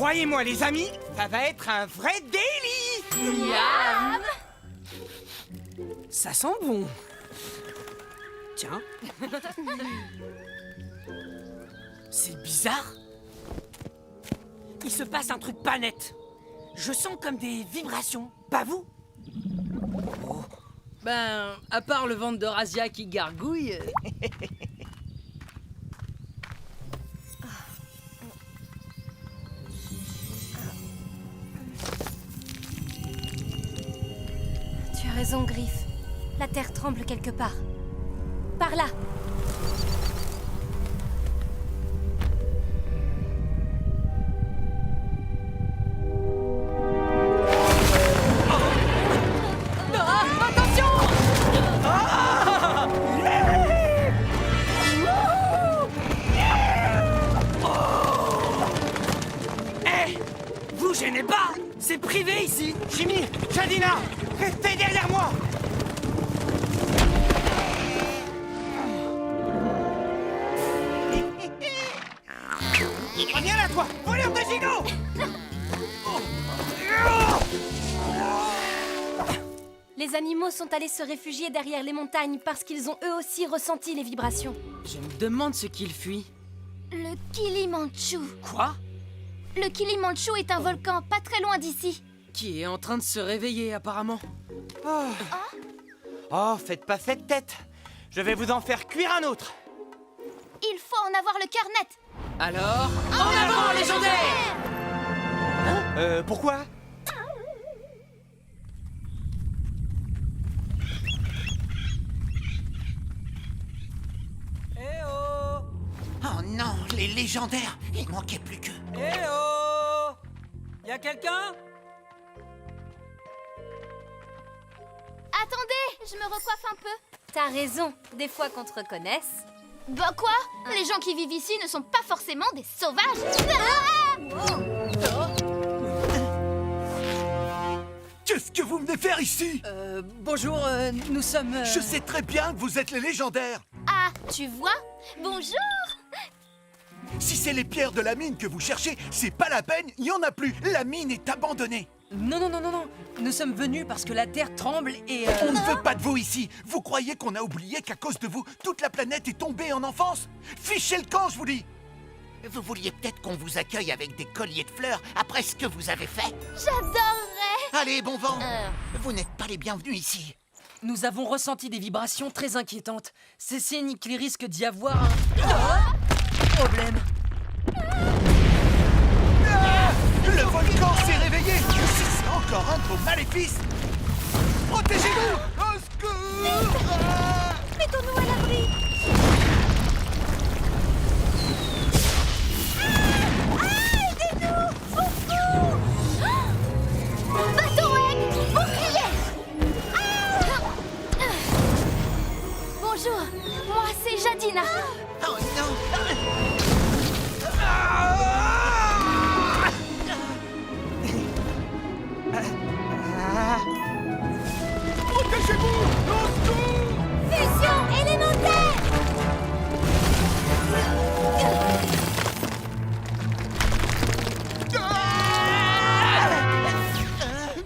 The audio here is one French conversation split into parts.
Croyez-moi les amis, ça va être un vrai délice. Miam. Ça sent bon. Tiens. C'est bizarre. Il se passe un truc pas net. Je sens comme des vibrations, pas vous? Ben, à part le ventre de Razia qui gargouille... Tu as raison, Griff. La terre tremble quelque part. Par là. Vous gênez pas. C'est privé ici. Jimmy, Jadina, restez derrière moi. Viens là, toi, voleur de gigots. Les animaux sont allés se réfugier derrière les montagnes parce qu'ils ont eux aussi ressenti les vibrations. Je me demande ce qu'il fuit. Le Kilimanjaro. Quoi? Le Kilimanjaro est un volcan pas très loin d'ici. Qui est en train de se réveiller, apparemment. Oh, faites pas cette tête. Je vais vous en faire cuire un autre. Il faut en avoir le cœur net. Alors, en avant, légendaire! Pourquoi? Eh oh! Oh non, les légendaires, il manquait plus que... Eh oh! Y'a quelqu'un? Attendez, je me recoiffe un peu. T'as raison, des fois qu'on te reconnaisse. Bah quoi? Les gens qui vivent ici ne sont pas forcément des sauvages. Qu'est-ce que vous venez faire ici? Bonjour, nous sommes... Je sais très bien que vous êtes les légendaires. Ah, tu vois? Bonjour. Si c'est les pierres de la mine que vous cherchez, c'est pas la peine, il y en a plus. La mine est abandonnée. Non. Nous sommes venus parce que la Terre tremble et... On ne veut pas de vous ici. Vous croyez qu'on a oublié qu'à cause de vous, toute la planète est tombée en enfance? Fichez le camp, je vous dis. Vous vouliez peut-être qu'on vous accueille avec des colliers de fleurs après ce que vous avez fait? J'adorerais. Allez, bon vent. Vous n'êtes pas les bienvenus ici. Nous avons ressenti des vibrations très inquiétantes. C'est signe qu'il risque d'y avoir un... problème. Le volcan s'est réveillé. Si c'est encore un de vos maléfices, protégez-nous. Au secours! Mettons-nous à l'abri. Aidez-nous! Au secours! Bateau-Egg, bouclier! Bonjour, moi c'est Jadina. Oh non! Protégez-vous! Au secours! Fusion élémentaire!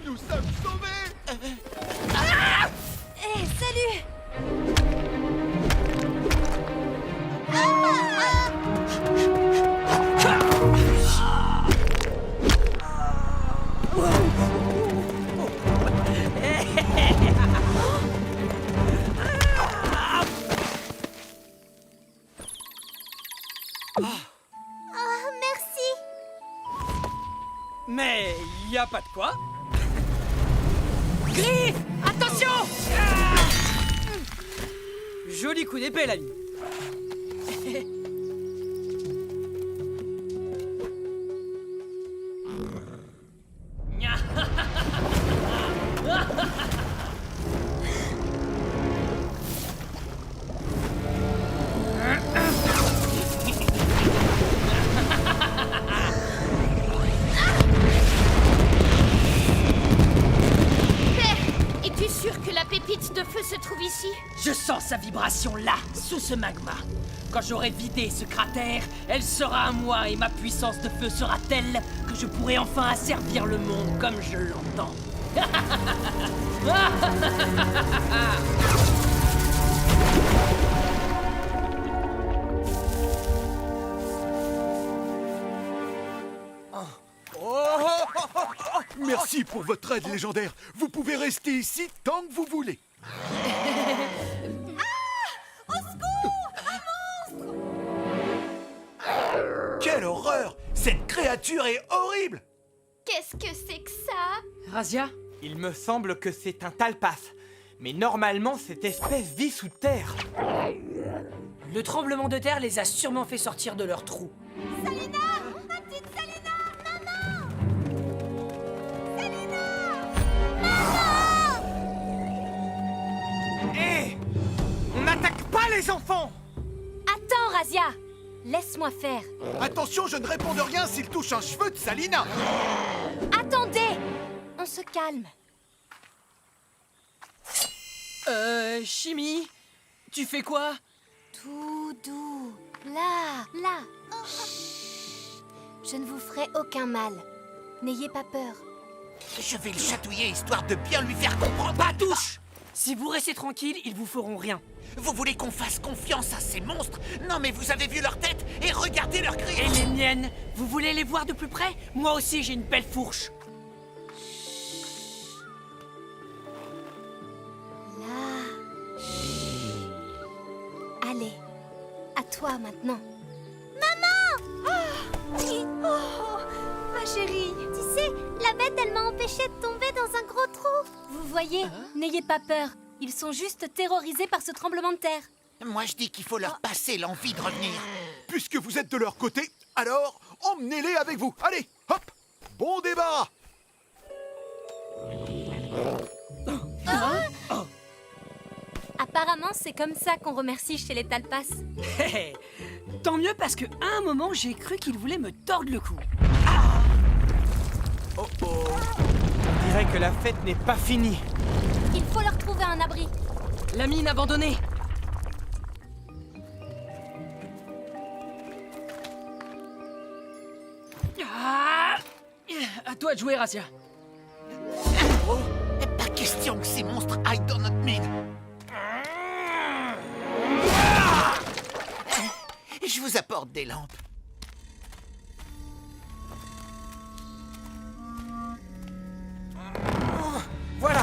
Nous sommes sauvés! Eh, salut! Mais y a pas de quoi. Griff! Attention! Joli coup d'épée, l'ami. Es-tu sûr que la pépite de feu se trouve ici? Je sens sa vibration là, sous ce magma. Quand j'aurai vidé ce cratère, elle sera à moi et ma puissance de feu sera telle que je pourrai enfin asservir le monde comme je l'entends. Merci pour votre aide légendaire. Vous pouvez rester ici tant que vous voulez. Quelle horreur! Cette créature est horrible! Qu'est-ce que c'est que ça? Razia? Il me semble que c'est un talpas. Mais normalement, cette espèce vit sous terre. Le tremblement de terre les a sûrement fait sortir de leur trou. Salina! Ma petite Salina! Maman! Salina! Hé! On n'attaque pas les enfants! Attends, Razia! Laisse-moi faire. Attention, je ne réponds de rien s'il touche un cheveu de Salina! Attendez! On se calme. Chimie? Tu fais quoi? Tout doux. Là, là. Chut. Je ne vous ferai aucun mal. N'ayez pas peur. Je vais le chatouiller histoire de bien lui faire comprendre. Pas touche! Si vous restez tranquille, ils vous feront rien. Vous voulez qu'on fasse confiance à ces monstres? Non mais vous avez vu leur tête et regardez leurs griffes. Et les miennes, vous voulez les voir de plus près? Moi aussi, j'ai une belle fourche. Là. Chut. Allez. À toi maintenant. Maman! Oh, ma chérie. Tu sais, la bête, elle m'a empêché de tomber dans un gros trou. Vous voyez, n'ayez pas peur. Ils sont juste terrorisés par ce tremblement de terre. Moi je dis qu'il faut leur passer l'envie de revenir. Puisque vous êtes de leur côté, alors emmenez-les avec vous. Allez, hop! Bon débarras! Apparemment, c'est comme ça qu'on remercie chez les Talpas. Tant mieux parce que à un moment, j'ai cru qu'ils voulaient me tordre le cou. Oh oh! On dirait que la fête n'est pas finie. Il faut leur trouver un abri. La mine abandonnée! Ah! À toi de jouer, Razia. Oh, pas question que ces monstres aillent dans notre mine. Je vous apporte des lampes. Voilà!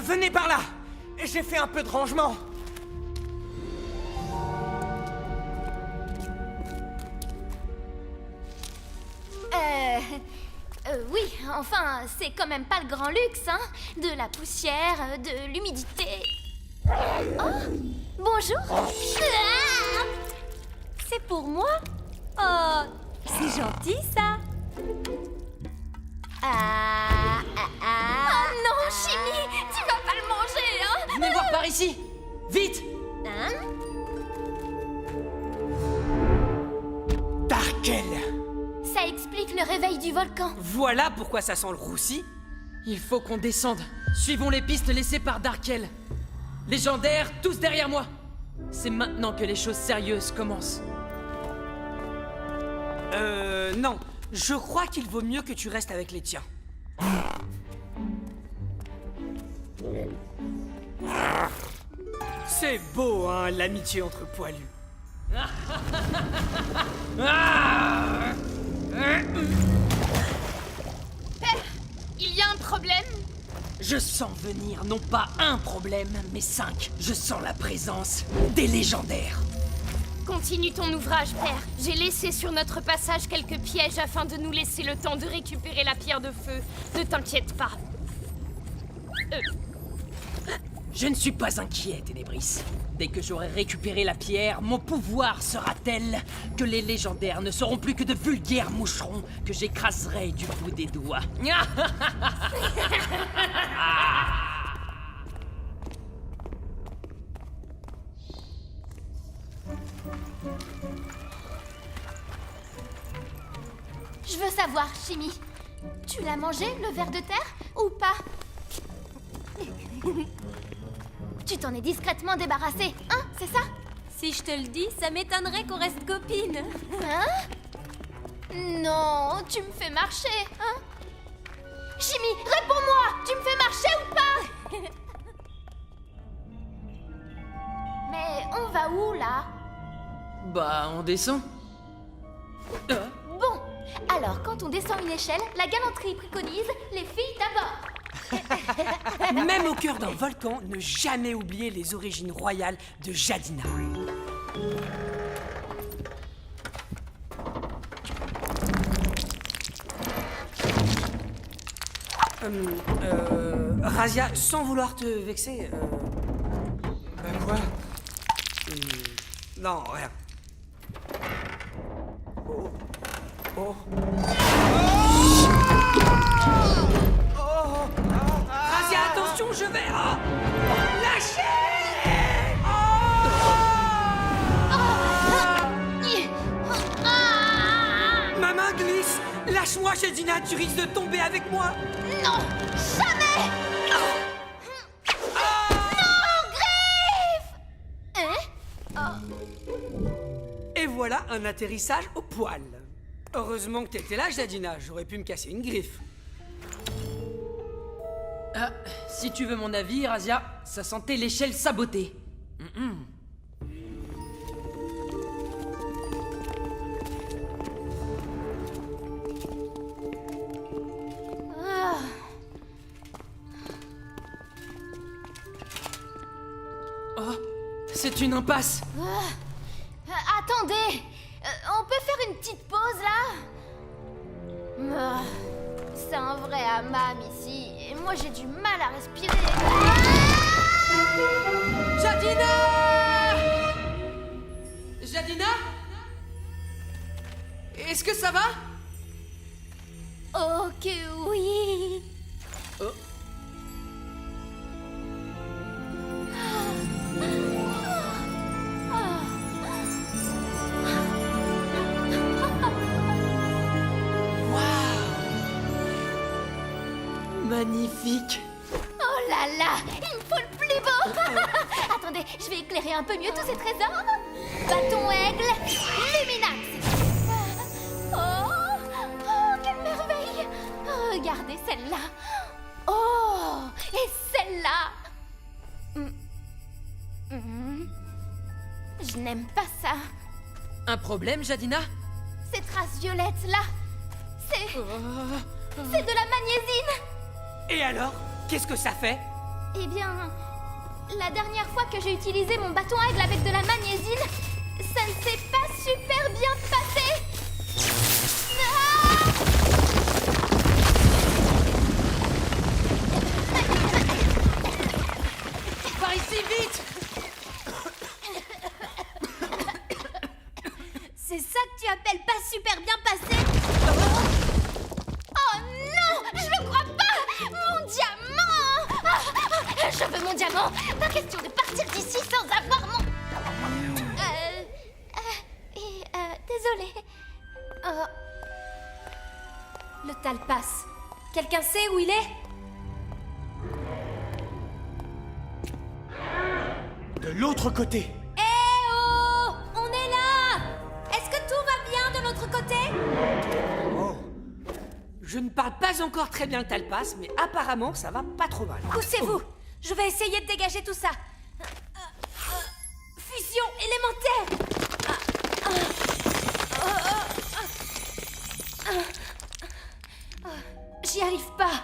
Venez par là! J'ai fait un peu de rangement. Oui, enfin, c'est quand même pas le grand luxe, hein. De la poussière, de l'humidité. Oh, bonjour. Ah, c'est pour moi? Oh, c'est gentil, ça. Oh non, Chimie, tu vas pas le manger, hein. Venez voir par ici! Vite! Hein? Darkel! Ça explique le réveil du volcan. Voilà pourquoi ça sent le roussi. Il faut qu'on descende. Suivons les pistes laissées par Darkel. Légendaires, tous derrière moi. C'est maintenant que les choses sérieuses commencent. Non. Je crois qu'il vaut mieux que tu restes avec les tiens. C'est beau, hein, l'amitié entre poilus. Il y a un problème? Je sens venir non pas un problème, mais 5. Je sens la présence des légendaires. Continue ton ouvrage, père. J'ai laissé sur notre passage quelques pièges afin de nous laisser le temps de récupérer la pierre de feu. Ne t'inquiète pas. Je ne suis pas inquiet, Ténébris. Dès que j'aurai récupéré la pierre, mon pouvoir sera tel que les légendaires ne seront plus que de vulgaires moucherons que j'écraserai du bout des doigts. Je veux savoir, Chimie. Tu l'as mangé, le ver de terre, ou pas? Tu t'en es discrètement débarrassé, hein, c'est ça? Si je te le dis, ça m'étonnerait qu'on reste copines. Hein? Non, tu me fais marcher, hein? Jimmy, réponds-moi! Tu me fais marcher ou pas? Mais on va où, là? Bah, on descend. Bon, alors quand on descend une échelle, la galanterie préconise les filles d'abord. Même au cœur d'un volcan, ne jamais oublier les origines royales de Jadina. Razia, sans vouloir te vexer, Bah quoi? non, rien. Oh. Razia, attention, je vais... Oh, lâchez! Ma main glisse. Lâche-moi, Jadina, tu risques de tomber avec moi. Non, jamais! Non, Griff! Hein? Et voilà un atterrissage au poil. Heureusement que t'étais là, Jadina. J'aurais pu me casser une griffe. Ah, si tu veux mon avis, Razia, ça sentait l'échelle sabotée. Oh, c'est une impasse. Attendez! On peut faire une petite pause, là? C'est un vrai hammam ici, et moi j'ai du mal à respirer. Jadina! Jadina? Est-ce que ça va? Oh que oui! Oh. Magnifique! Oh là là! Il me faut le plus beau! Attendez, je vais éclairer un peu mieux tous ces trésors! Bâton aigle, Luminax! Oh! Oh, quelle merveille! Regardez celle-là! Oh! Et celle-là! Je n'aime pas ça! Un problème, Jadina? Ces traces violettes là! C'est de la magnésie! Et alors? Qu'est-ce que ça fait? Eh bien, la dernière fois que j'ai utilisé mon bâton aigle avec de la magnésie, ça ne s'est pas super bien passé. Ah! Par ici, vite! C'est ça que tu appelles pas super bien passé? Oh non, je le crois pas. Mon diamant. Je veux mon diamant. Pas question de partir d'ici sans avoir mon... Désolée. Le Talpas. Quelqu'un sait où il est? De l'autre côté. Eh oh! On est là! Est-ce que tout va bien de l'autre côté? Je ne parle pas encore très bien le Talpas, mais apparemment ça va pas trop mal. Poussez-vous! Je vais essayer de dégager tout ça. Fusion élémentaire! J'y arrive pas.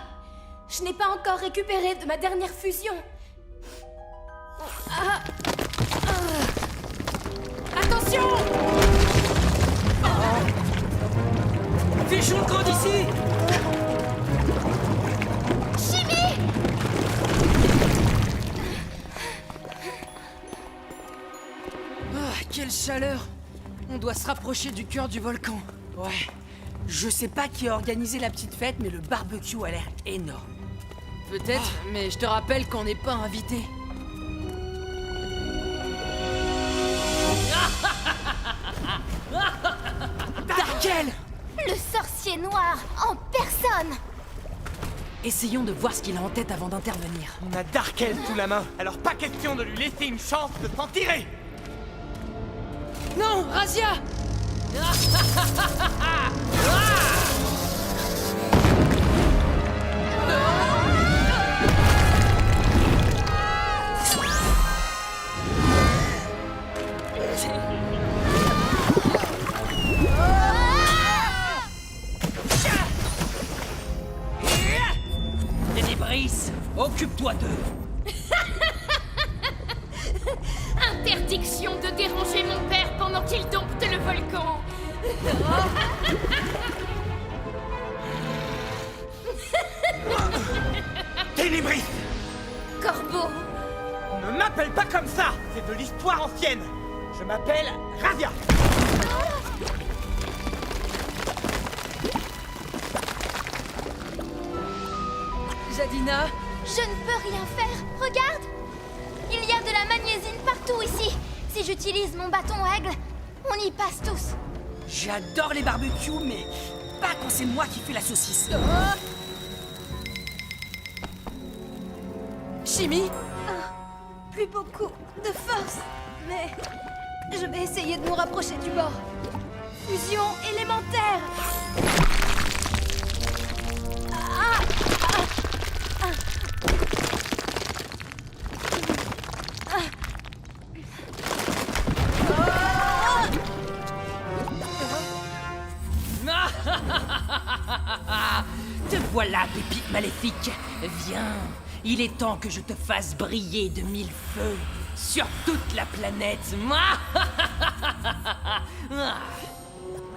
Je n'ai pas encore récupéré de ma dernière fusion. Attention! Fichons le camp d'ici! Quelle chaleur! On doit se rapprocher du cœur du volcan. Ouais. Je sais pas qui a organisé la petite fête, mais le barbecue a l'air énorme. Peut-être, mais je te rappelle qu'on n'est pas invité. Darkel! Le sorcier noir en personne. Essayons de voir ce qu'il a en tête avant d'intervenir. On a Darkel sous la main, alors pas question de lui laisser une chance de s'en tirer. Non, Razia! Ténébris, occupe-toi d'eux. Interdiction de déranger mon père pendant qu'il dompte le volcan. Ténébris! Corbeau, Ne m'appelle pas comme ça! C'est de l'histoire ancienne! Je m'appelle Razia! Jadina, Je ne peux rien faire. Regarde! Il y a de la magnésienne partout ici. Si j'utilise mon bâton aigle, on y passe tous. J'adore les barbecues, mais pas quand c'est moi qui fais la saucisse. Chimie? Plus beaucoup de force, mais je vais essayer de me rapprocher du bord. Fusion élémentaire. te voilà, pépite maléfique. Viens, il est temps que je te fasse briller de 1000 feux sur toute la planète.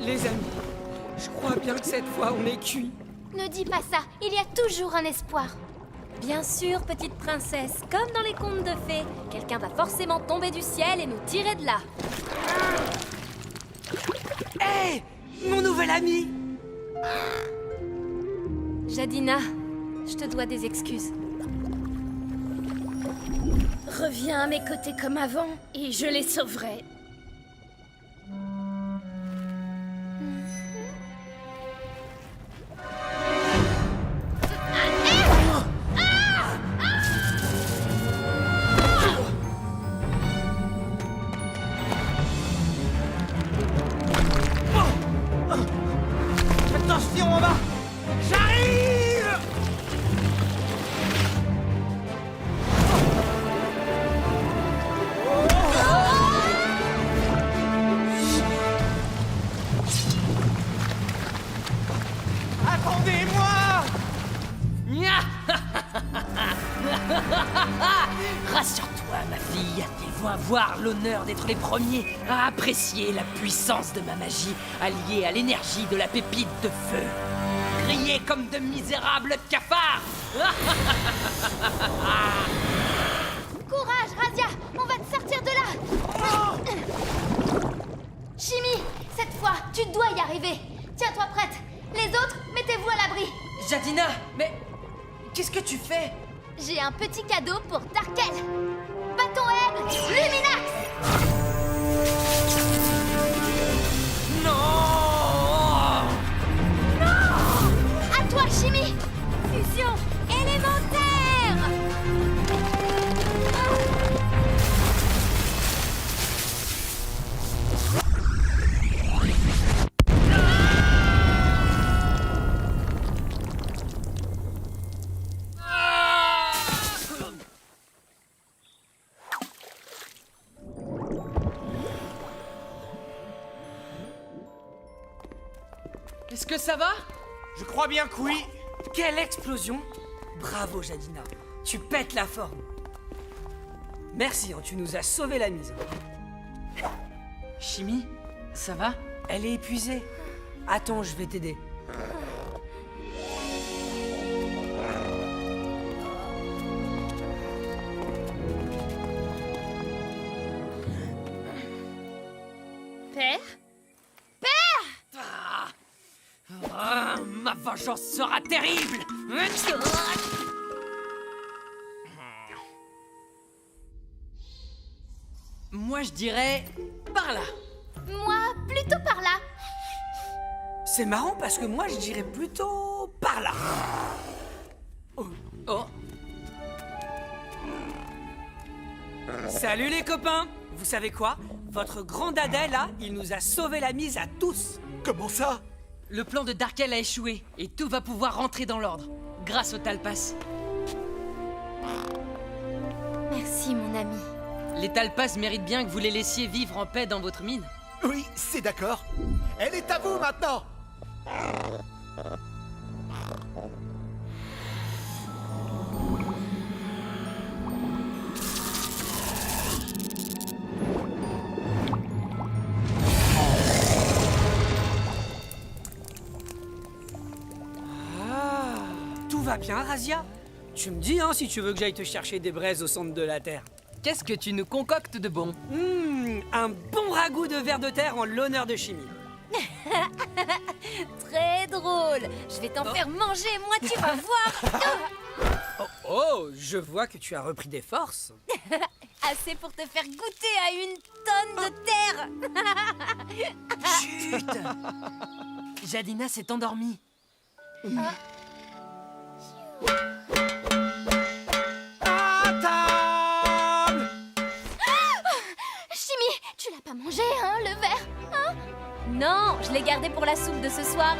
Les amis, je crois bien que cette fois on est cuit. Ne dis pas ça, il y a toujours un espoir. Bien sûr, petite princesse, comme dans les contes de fées, quelqu'un va forcément tomber du ciel et nous tirer de là. Hé, mon nouvel ami! Jadina, je te dois des excuses. reviens à mes côtés comme avant et je les sauverai. Attention en bas! J'arrive! Attendez-moi! Rassure-toi, ma fille, ils vont avoir l'honneur d'être les premiers à apprécier la puissance de ma magie alliée à l'énergie de la pépite de feu. Criez comme de misérables cafards! Courage, Razia, on va te sortir de là. Chimie, cette fois, tu dois y arriver. Tiens-toi prête. Les autres, mettez-vous à l'abri. Jadina, mais qu'est-ce que tu fais? J'ai un petit cadeau pour Tarkel. Bâton aigle, Luminax. Non! À toi, Chimie. Fusion élémentaire. Est-ce que ça va? Je crois bien que oui. Quelle explosion! Bravo, Jadina. Tu pètes la forme. Merci, tu nous as sauvé la mise. Chimie, ça va? Elle est épuisée. Attends, je vais t'aider. Père? Ah, ma vengeance sera terrible! Moi, je dirais par là. Moi, plutôt par là. C'est marrant parce que moi, je dirais plutôt par là. Oh. Salut les copains! Vous savez quoi? Votre grand dadais, là, il nous a sauvé la mise à tous. Comment ça? Le plan de Darkel a échoué et tout va pouvoir rentrer dans l'ordre, grâce au Talpas. Merci, mon ami. Les Talpas méritent bien que vous les laissiez vivre en paix dans votre mine. Oui, c'est d'accord. Elle est à vous maintenant. Tout va bien, Razia? Tu me dis, hein, si tu veux que j'aille te chercher des braises au centre de la Terre. Qu'est-ce que tu nous concoctes de bon? Un bon ragoût de ver de terre en l'honneur de Chimie. Très drôle. Je vais t'en faire manger, moi, tu vas voir. Oh, je vois que tu as repris des forces. Assez pour te faire goûter à une tonne de terre. Chut! Jadina s'est endormie. À table. Chimie, tu l'as pas mangé, hein, le verre, hein? Non, je l'ai gardé pour la soupe de ce soir.